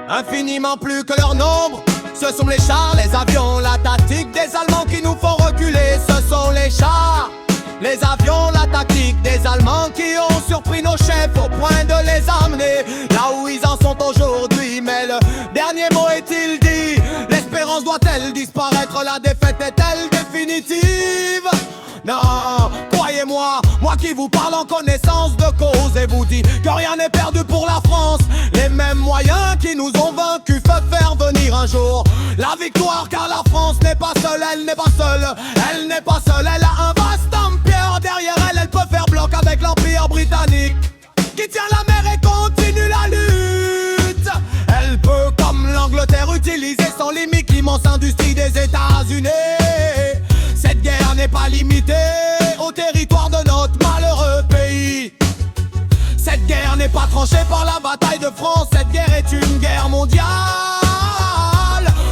infiniment plus que leur nombre. Ce sont les chars, les avions, la tactique des Allemands qui nous font reculer. Ce sont les chars, les avions, la tactique des Allemands qui ont surpris nos chefs au point de les amener là où ils en sont aujourd'hui. Mais le dernier mot est-il dit? L'espérance doit-elle disparaître? La défaite est-elle définitive? Non, croyez-moi, moi qui vous parle en connaissance de cause et vous dis que rien n'est perdu pour la France. Les mêmes moyens qui nous ont vaincus peuvent faire venir un jour la victoire, car la France n'est pas seule, elle n'est pas seule, elle n'est pas seule, elle a un vaste empire derrière elle, elle peut faire bloc avec l'empire britannique qui tient la mer et continue la lutte. Elle peut, comme l'Angleterre, utiliser sans limite l'immense industrie des États-Unis. Cette guerre n'est pas limitée au territoire de notre malheureux pays. Cette guerre n'est pas tranchée par la bataille de France. Cette guerre est une guerre mondiale.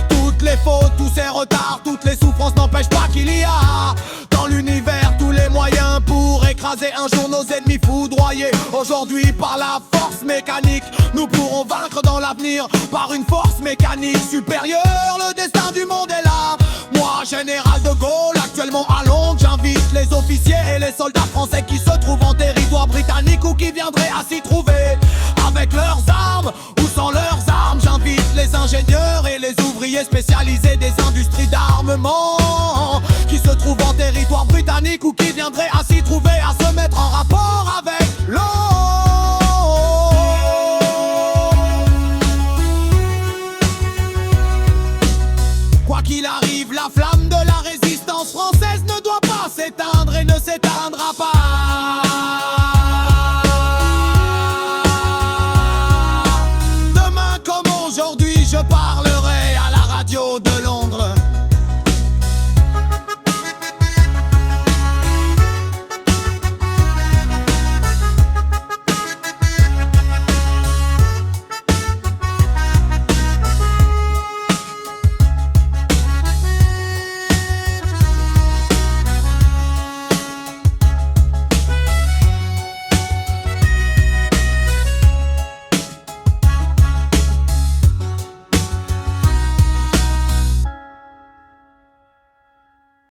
Toutes les fautes, tous ces retards, toutes les souffrances n'empêchent pas qu'il y a dans l'univers tous les moyens pour écraser un jour nos ennemis foudroyés. Aujourd'hui par la force mécanique, nous pourrons vaincre dans l'avenir par une force mécanique supérieure. Le destin du monde est là. Moi, général de Gaulle, actuellement à Londres, j'invite les officiers et les soldats français qui se trouvent en territoire britannique ou qui viendraient à s'y trouver avec leurs armes ou sans leurs armes. J'invite les ingénieurs et les ouvriers spécialisés des industries d'armement qui se trouvent en territoire britannique ou qui viendraient à s'y trouver à